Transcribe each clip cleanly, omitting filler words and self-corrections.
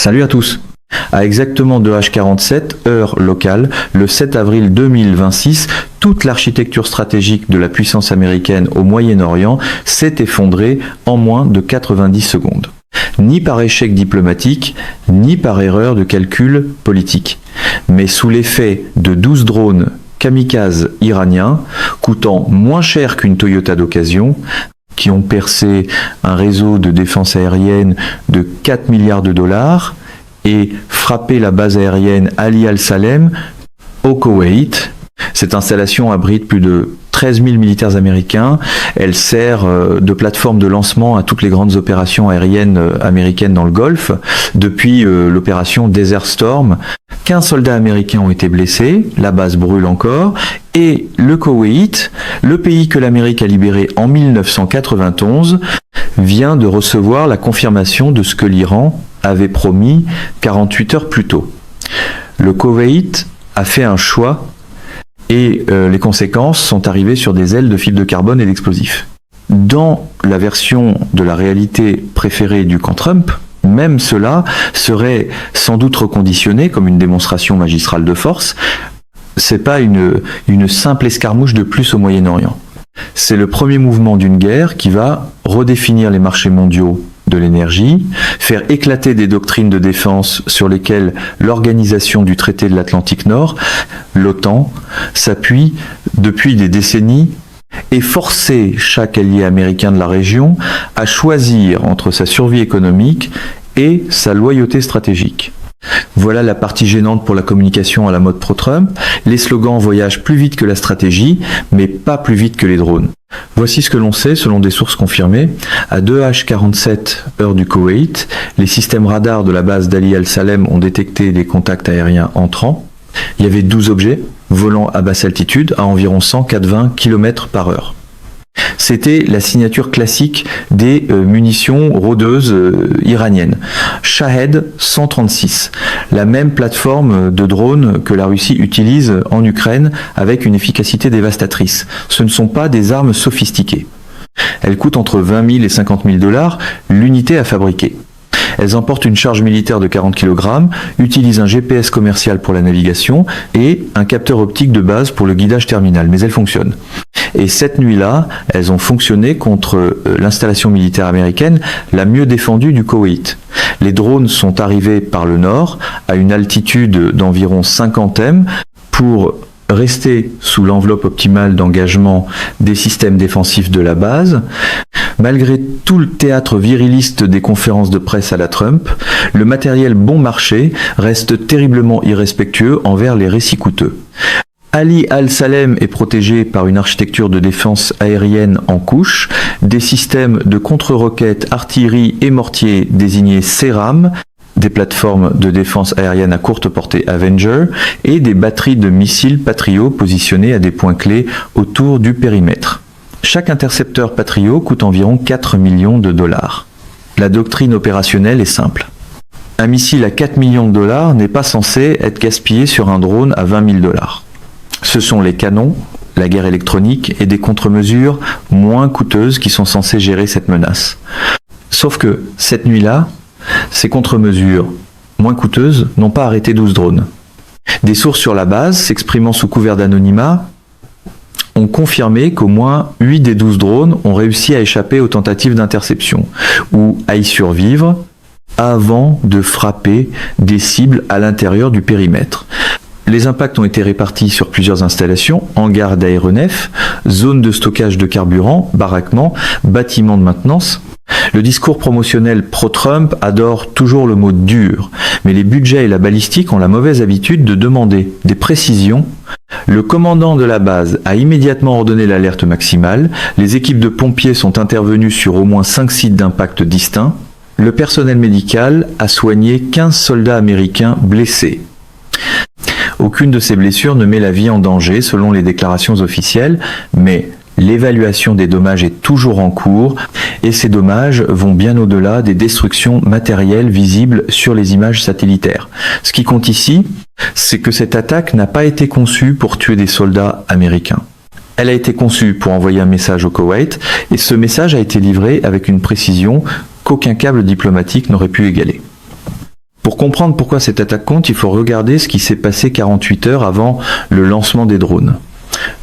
Salut à tous. À exactement 2h47, heure locale, le 7 avril 2026, toute l'architecture stratégique de la puissance américaine au Moyen-Orient s'est effondrée en moins de 90 secondes. Ni par échec diplomatique, ni par erreur de calcul politique, mais sous l'effet de 12 drones kamikazes iraniens, coûtant moins cher qu'une Toyota d'occasion, qui ont percé un réseau de défense aérienne de 4 milliards de dollars et frappé la base aérienne Ali Al-Salem au Koweït. Cette installation abrite plus de 13 000 militaires américains. Elle sert de plateforme de lancement à toutes les grandes opérations aériennes américaines dans le Golfe. Depuis l'opération Desert Storm, 15 soldats américains ont été blessés, la base brûle encore, et le Koweït, le pays que l'Amérique a libéré en 1991, vient de recevoir la confirmation de ce que l'Iran avait promis 48 heures plus tôt. Le Koweït a fait un choix et les conséquences sont arrivées sur des ailes de fibre de carbone et d'explosifs. Dans la version de la réalité préférée du camp Trump, même cela serait sans doute reconditionné comme une démonstration magistrale de force. C'est pas une simple escarmouche de plus au Moyen-Orient. C'est le premier mouvement d'une guerre qui va redéfinir les marchés mondiaux de l'énergie, faire éclater des doctrines de défense sur lesquelles l'organisation du traité de l'Atlantique Nord, l'OTAN, s'appuie depuis des décennies et forcer chaque allié américain de la région à choisir entre sa survie économique et sa loyauté stratégique. Voilà la partie gênante pour la communication à la mode pro-Trump. Les slogans voyagent plus vite que la stratégie, mais pas plus vite que les drones. Voici ce que l'on sait selon des sources confirmées. À 2h47, heure du Koweït, les systèmes radars de la base d'Ali Al-Salem ont détecté des contacts aériens entrants. Il y avait 12 objets volant à basse altitude à environ 180 km/h. C'était la signature classique des munitions rôdeuses iraniennes. Shahed 136, la même plateforme de drone que la Russie utilise en Ukraine avec une efficacité dévastatrice. Ce ne sont pas des armes sophistiquées. Elles coûtent entre 20 000 et 50 000 dollars l'unité à fabriquer. Elles emportent une charge militaire de 40 kg, utilisent un GPS commercial pour la navigation et un capteur optique de base pour le guidage terminal, mais elles fonctionnent. Et cette nuit-là, elles ont fonctionné contre l'installation militaire américaine la mieux défendue du Koweït. Les drones sont arrivés par le nord, à une altitude d'environ 50 m, pour rester sous l'enveloppe optimale d'engagement des systèmes défensifs de la base. Malgré tout le théâtre viriliste des conférences de presse à la Trump, le matériel bon marché reste terriblement irrespectueux envers les récits coûteux. Ali Al-Salem est protégé par une architecture de défense aérienne en couches, des systèmes de contre-roquettes, artillerie et mortiers désignés CERAM, des plateformes de défense aérienne à courte portée Avenger et des batteries de missiles Patriot positionnées à des points clés autour du périmètre. Chaque intercepteur Patriot coûte environ 4 millions de dollars. La doctrine opérationnelle est simple. Un missile à 4 millions de dollars n'est pas censé être gaspillé sur un drone à 20 000 dollars. Ce sont les canons, la guerre électronique et des contre-mesures moins coûteuses qui sont censées gérer cette menace. Sauf que, cette nuit-là, ces contre-mesures moins coûteuses n'ont pas arrêté 12 drones. Des sources sur la base, s'exprimant sous couvert d'anonymat, ont confirmé qu'au moins 8 des 12 drones ont réussi à échapper aux tentatives d'interception, ou à y survivre avant de frapper des cibles à l'intérieur du périmètre. Les impacts ont été répartis sur plusieurs installations, hangars d'aéronefs, zones de stockage de carburant, baraquements, bâtiments de maintenance. Le discours promotionnel pro-Trump adore toujours le mot dur, mais les budgets et la balistique ont la mauvaise habitude de demander des précisions. Le commandant de la base a immédiatement ordonné l'alerte maximale, les équipes de pompiers sont intervenues sur au moins 5 sites d'impact distincts, le personnel médical a soigné 15 soldats américains blessés. Aucune de ces blessures ne met la vie en danger selon les déclarations officielles, mais l'évaluation des dommages est toujours en cours et ces dommages vont bien au-delà des destructions matérielles visibles sur les images satellitaires. Ce qui compte ici, c'est que cette attaque n'a pas été conçue pour tuer des soldats américains. Elle a été conçue pour envoyer un message au Koweït et ce message a été livré avec une précision qu'aucun câble diplomatique n'aurait pu égaler. Pour comprendre pourquoi cette attaque compte, il faut regarder ce qui s'est passé 48 heures avant le lancement des drones.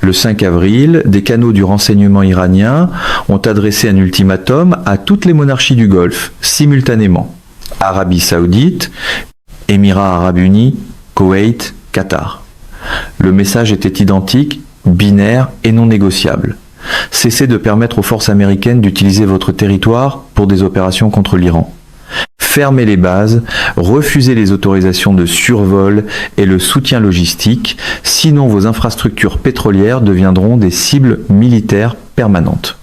Le 5 avril, des canaux du renseignement iranien ont adressé un ultimatum à toutes les monarchies du Golfe, simultanément. Arabie Saoudite, Émirats Arabes Unis, Koweït, Qatar. Le message était identique, binaire et non négociable. Cessez de permettre aux forces américaines d'utiliser votre territoire pour des opérations contre l'Iran. Fermez les bases, refusez les autorisations de survol et le soutien logistique, sinon vos infrastructures pétrolières deviendront des cibles militaires permanentes.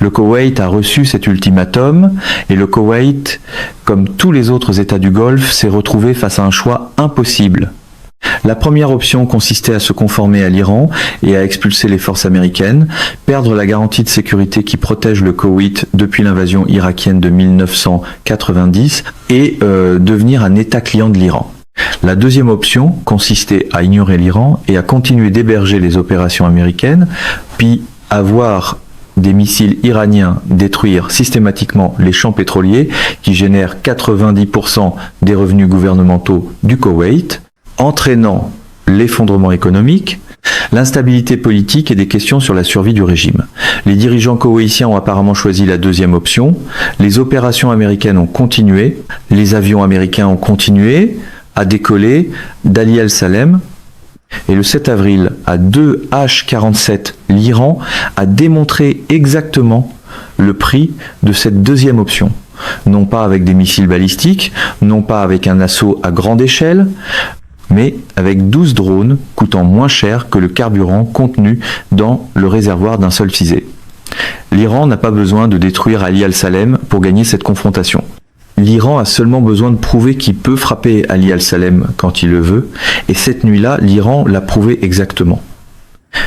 Le Koweït a reçu cet ultimatum et le Koweït, comme tous les autres États du Golfe, s'est retrouvé face à un choix impossible. La première option consistait à se conformer à l'Iran et à expulser les forces américaines, perdre la garantie de sécurité qui protège le Koweït depuis l'invasion irakienne de 1990 et devenir un État client de l'Iran. La deuxième option consistait à ignorer l'Iran et à continuer d'héberger les opérations américaines, puis à voir des missiles iraniens détruire systématiquement les champs pétroliers qui génèrent 90% des revenus gouvernementaux du Koweït, entraînant l'effondrement économique, l'instabilité politique et des questions sur la survie du régime. Les dirigeants koweïtiens ont apparemment choisi la deuxième option. Les opérations américaines ont continué, les avions américains ont continué à décoller d'Ali el-Salem. Et le 7 avril, à 2H47, l'Iran a démontré exactement le prix de cette deuxième option. Non pas avec des missiles balistiques, non pas avec un assaut à grande échelle, mais avec 12 drones coûtant moins cher que le carburant contenu dans le réservoir d'un seul fusée. L'Iran n'a pas besoin de détruire Ali al-Salem pour gagner cette confrontation. L'Iran a seulement besoin de prouver qu'il peut frapper Ali al-Salem quand il le veut, et cette nuit-là, l'Iran l'a prouvé exactement.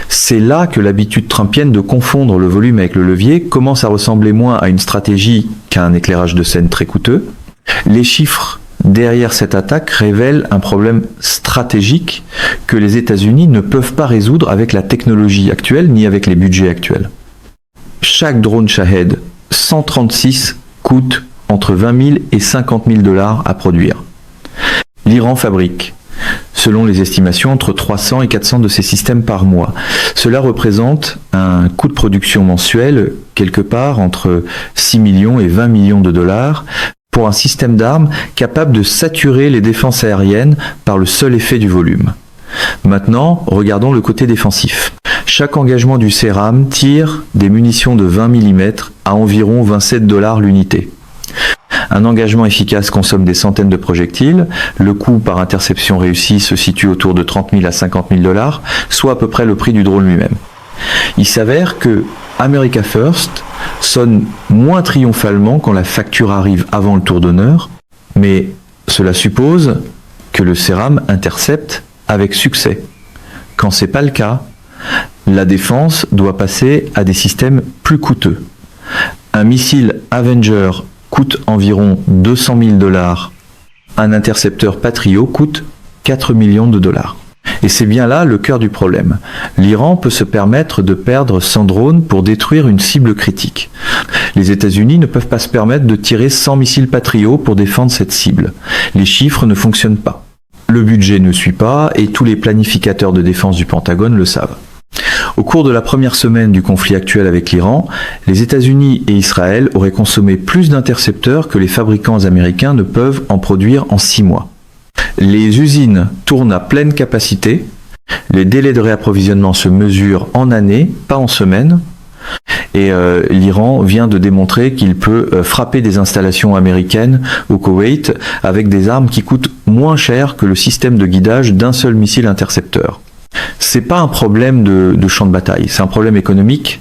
C'est là que l'habitude trumpienne de confondre le volume avec le levier commence à ressembler moins à une stratégie qu'à un éclairage de scène très coûteux. Les chiffres derrière cette attaque révèle un problème stratégique que les États-Unis ne peuvent pas résoudre avec la technologie actuelle ni avec les budgets actuels. Chaque drone Shahed 136 coûte entre 20 000 et 50 000 $ à produire. L'Iran fabrique, selon les estimations, entre 300 et 400 de ces systèmes par mois. Cela représente un coût de production mensuel quelque part entre 6 millions et 20 millions de dollars pour un système d'armes capable de saturer les défenses aériennes par le seul effet du volume. Maintenant, regardons le côté défensif. Chaque engagement du CERAM tire des munitions de 20 mm à environ 27 $ l'unité. Un engagement efficace consomme des centaines de projectiles. Le coût par interception réussie se situe autour de 30 000 à 50 000 $, soit à peu près le prix du drone lui-même. Il s'avère que America First sonne moins triomphalement quand la facture arrive avant le tour d'honneur, mais cela suppose que le CERAM intercepte avec succès. Quand ce n'est pas le cas, la défense doit passer à des systèmes plus coûteux. Un missile Avenger coûte environ 200 000 $. Un intercepteur Patriot coûte 4 millions de $. Et c'est bien là le cœur du problème. L'Iran peut se permettre de perdre 100 drones pour détruire une cible critique. Les États-Unis ne peuvent pas se permettre de tirer 100 missiles Patriot pour défendre cette cible. Les chiffres ne fonctionnent pas. Le budget ne suit pas et tous les planificateurs de défense du Pentagone le savent. Au cours de la première semaine du conflit actuel avec l'Iran, les États-Unis et Israël auraient consommé plus d'intercepteurs que les fabricants américains ne peuvent en produire en 6 mois. Les usines tournent à pleine capacité, les délais de réapprovisionnement se mesurent en années, pas en semaines, et l'Iran vient de démontrer qu'il peut frapper des installations américaines au Koweït avec des armes qui coûtent moins cher que le système de guidage d'un seul missile intercepteur. C'est pas un problème de champ de bataille, c'est un problème économique.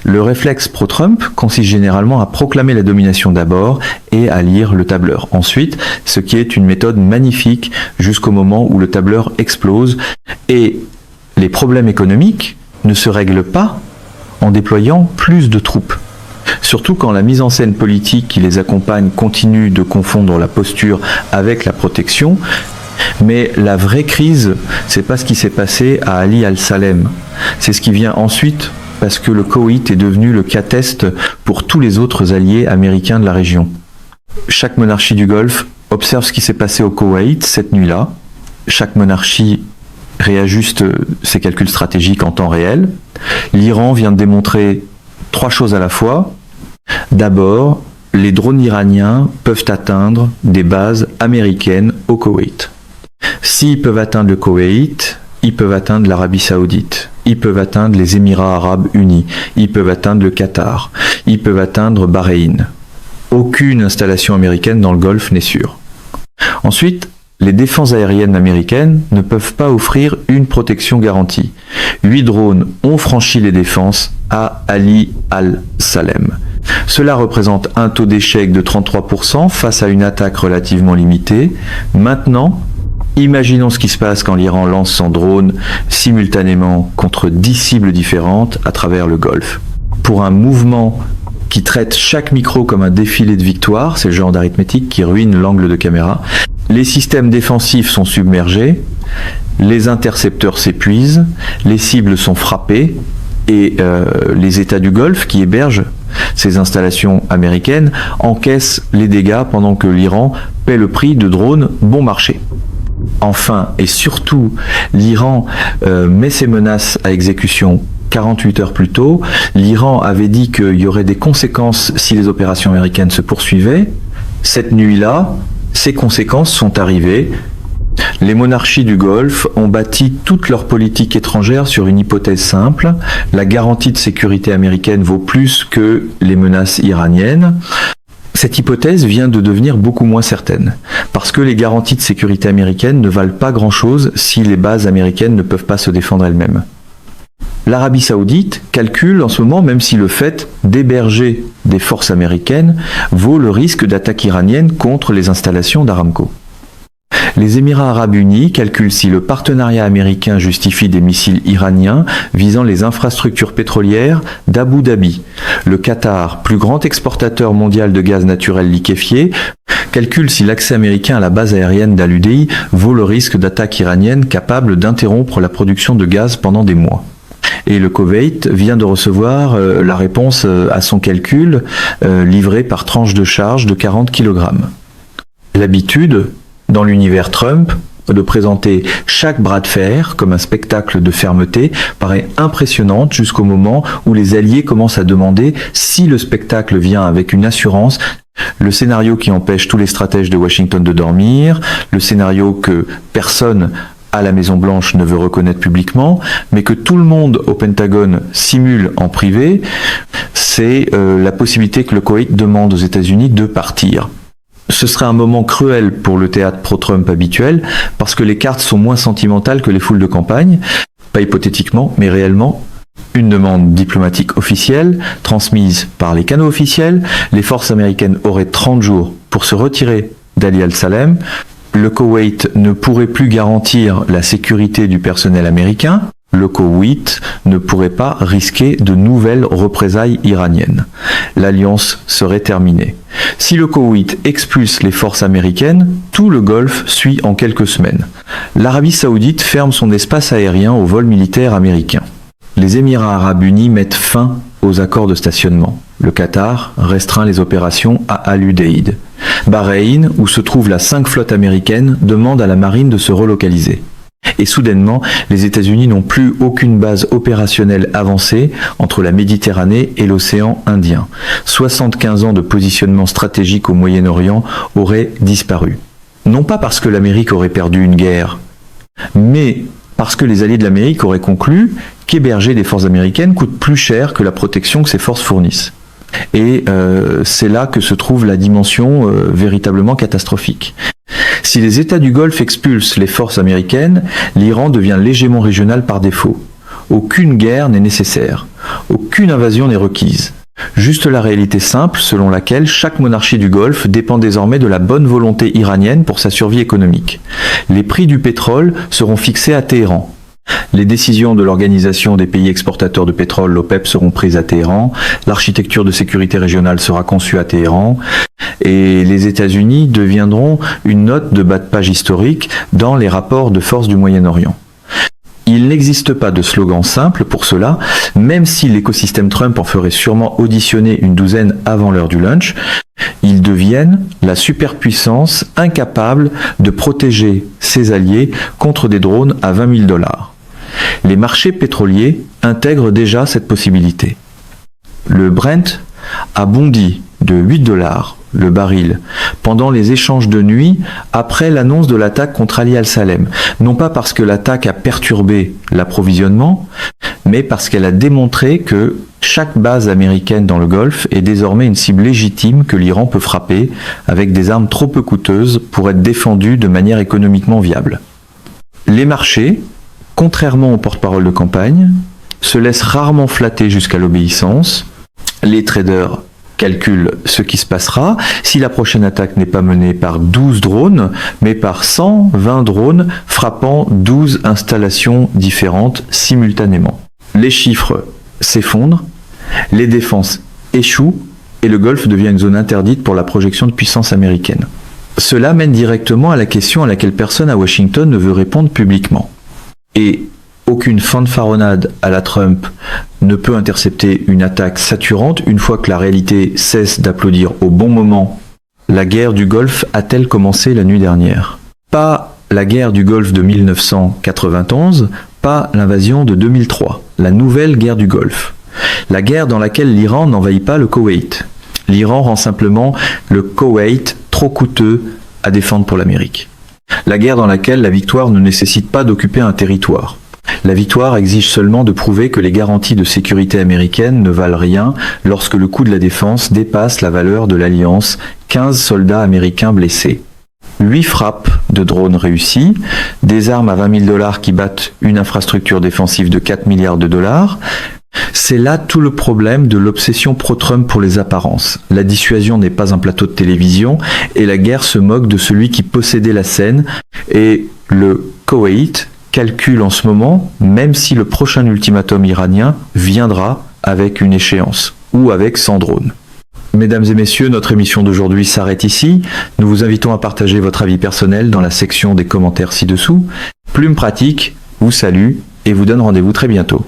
Le réflexe pro-Trump consiste généralement à proclamer la domination d'abord et à lire le tableur ensuite, ce qui est une méthode magnifique jusqu'au moment où le tableur explose. Et les problèmes économiques ne se règlent pas en déployant plus de troupes. Surtout quand la mise en scène politique qui les accompagne continue de confondre la posture avec la protection. Mais la vraie crise, c'est pas ce qui s'est passé à Ali al-Salem. C'est ce qui vient ensuite parce que le Koweït est devenu le cas test pour tous les autres alliés américains de la région. Chaque monarchie du Golfe observe ce qui s'est passé au Koweït cette nuit-là. Chaque monarchie réajuste ses calculs stratégiques en temps réel. L'Iran vient de démontrer 3 choses à la fois. D'abord, les drones iraniens peuvent atteindre des bases américaines au Koweït. S'ils peuvent atteindre le Koweït, ils peuvent atteindre l'Arabie Saoudite, ils peuvent atteindre les Émirats Arabes Unis, ils peuvent atteindre le Qatar, ils peuvent atteindre Bahreïn. Aucune installation américaine dans le Golfe n'est sûre. Ensuite, les défenses aériennes américaines ne peuvent pas offrir une protection garantie. 8 drones ont franchi les défenses à Ali al-Salem. Cela représente un taux d'échec de 33% face à une attaque relativement limitée. Maintenant, imaginons ce qui se passe quand l'Iran lance son drone simultanément contre 10 cibles différentes à travers le Golfe. Pour un mouvement qui traite chaque micro comme un défilé de victoire, c'est le genre d'arithmétique qui ruine l'angle de caméra, les systèmes défensifs sont submergés, les intercepteurs s'épuisent, les cibles sont frappées et les États du Golfe qui hébergent ces installations américaines encaissent les dégâts pendant que l'Iran paie le prix de drones bon marché. Enfin et surtout, l'Iran met ses menaces à exécution 48 heures plus tôt. L'Iran avait dit qu'il y aurait des conséquences si les opérations américaines se poursuivaient. Cette nuit-là, ces conséquences sont arrivées. Les monarchies du Golfe ont bâti toute leur politique étrangère sur une hypothèse simple. La garantie de sécurité américaine vaut plus que les menaces iraniennes. Cette hypothèse vient de devenir beaucoup moins certaine, parce que les garanties de sécurité américaines ne valent pas grand-chose si les bases américaines ne peuvent pas se défendre elles-mêmes. L'Arabie Saoudite calcule en ce moment, même si le fait d'héberger des forces américaines vaut le risque d'attaque iranienne contre les installations d'Aramco. Les Émirats Arabes Unis calculent si le partenariat américain justifie des missiles iraniens visant les infrastructures pétrolières d'Abu Dhabi. Le Qatar, plus grand exportateur mondial de gaz naturel liquéfié, calcule si l'accès américain à la base aérienne d'Al Udeid vaut le risque d'attaque iranienne capable d'interrompre la production de gaz pendant des mois. Et le Koweït vient de recevoir la réponse à son calcul livré par tranche de charge de 40 kg. L'habitude, dans l'univers Trump, de présenter chaque bras de fer comme un spectacle de fermeté paraît impressionnante jusqu'au moment où les alliés commencent à demander si le spectacle vient avec une assurance, le scénario qui empêche tous les stratèges de Washington de dormir, le scénario que personne à la Maison-Blanche ne veut reconnaître publiquement, mais que tout le monde au Pentagone simule en privé, c'est la possibilité que le Koweït demande aux États-Unis de partir. Ce serait un moment cruel pour le théâtre pro-Trump habituel, parce que les cartes sont moins sentimentales que les foules de campagne, pas hypothétiquement, mais réellement. Une demande diplomatique officielle, transmise par les canaux officiels, les forces américaines auraient 30 jours pour se retirer d'Ali al-Salem. Le Koweït ne pourrait plus garantir la sécurité du personnel américain. Le Koweït ne pourrait pas risquer de nouvelles représailles iraniennes. L'alliance serait terminée. Si le Koweït expulse les forces américaines, tout le Golfe suit en quelques semaines. L'Arabie Saoudite ferme son espace aérien aux vols militaires américains. Les Émirats Arabes Unis mettent fin aux accords de stationnement. Le Qatar restreint les opérations à Al Udeid. Bahreïn, où se trouve la 5 flotte américaine, demande à la marine de se relocaliser. Et soudainement, les États-Unis n'ont plus aucune base opérationnelle avancée entre la Méditerranée et l'océan Indien. 75 ans de positionnement stratégique au Moyen-Orient auraient disparu. Non pas parce que l'Amérique aurait perdu une guerre, mais parce que les alliés de l'Amérique auraient conclu qu'héberger des forces américaines coûte plus cher que la protection que ces forces fournissent. Et c'est là que se trouve la dimension véritablement catastrophique. Si les États du Golfe expulsent les forces américaines, l'Iran devient l'hégémon régional par défaut. Aucune guerre n'est nécessaire, aucune invasion n'est requise. Juste la réalité simple selon laquelle chaque monarchie du Golfe dépend désormais de la bonne volonté iranienne pour sa survie économique. Les prix du pétrole seront fixés à Téhéran. Les décisions de l'Organisation des pays exportateurs de pétrole, l'OPEP, seront prises à Téhéran, l'architecture de sécurité régionale sera conçue à Téhéran, et les États-Unis deviendront une note de bas de page historique dans les rapports de force du Moyen-Orient. Il n'existe pas de slogan simple pour cela, même si l'écosystème Trump en ferait sûrement auditionner une douzaine avant l'heure du lunch. Ils deviennent la superpuissance incapable de protéger ses alliés contre des drones à 20 000 $. Les marchés pétroliers intègrent déjà cette possibilité. Le Brent a bondi de 8 $ le baril pendant les échanges de nuit après l'annonce de l'attaque contre Ali al-Salem. Non pas parce que l'attaque a perturbé l'approvisionnement, mais parce qu'elle a démontré que chaque base américaine dans le Golfe est désormais une cible légitime que l'Iran peut frapper avec des armes trop peu coûteuses pour être défendues de manière économiquement viable. Les marchés, contrairement aux porte-parole de campagne, se laissent rarement flatter jusqu'à l'obéissance. Les traders calculent ce qui se passera si la prochaine attaque n'est pas menée par 12 drones, mais par 120 drones frappant 12 installations différentes simultanément. Les chiffres s'effondrent, les défenses échouent et le Golfe devient une zone interdite pour la projection de puissance américaine. Cela mène directement à la question à laquelle personne à Washington ne veut répondre publiquement. Et aucune fanfaronnade à la Trump ne peut intercepter une attaque saturante une fois que la réalité cesse d'applaudir au bon moment. La guerre du Golfe a-t-elle commencé la nuit dernière? Pas la guerre du Golfe de 1991, pas l'invasion de 2003, la nouvelle guerre du Golfe. La guerre dans laquelle l'Iran n'envahit pas le Koweït. L'Iran rend simplement le Koweït trop coûteux à défendre pour l'Amérique. La guerre dans laquelle la victoire ne nécessite pas d'occuper un territoire. La victoire exige seulement de prouver que les garanties de sécurité américaines ne valent rien lorsque le coût de la défense dépasse la valeur de l'alliance, 15 soldats américains blessés. 8 frappes de drones réussies, des armes à 20 000 $ qui battent une infrastructure défensive de 4 milliards de dollars. C'est là tout le problème de l'obsession pro-Trump pour les apparences. La dissuasion n'est pas un plateau de télévision et la guerre se moque de celui qui possédait la scène. Et le Koweït calcule en ce moment, même si le prochain ultimatum iranien viendra avec une échéance ou avec 100 drones. Mesdames et messieurs, notre émission d'aujourd'hui s'arrête ici. Nous vous invitons à partager votre avis personnel dans la section des commentaires ci-dessous. Plume Pratique vous salue et vous donne rendez-vous très bientôt.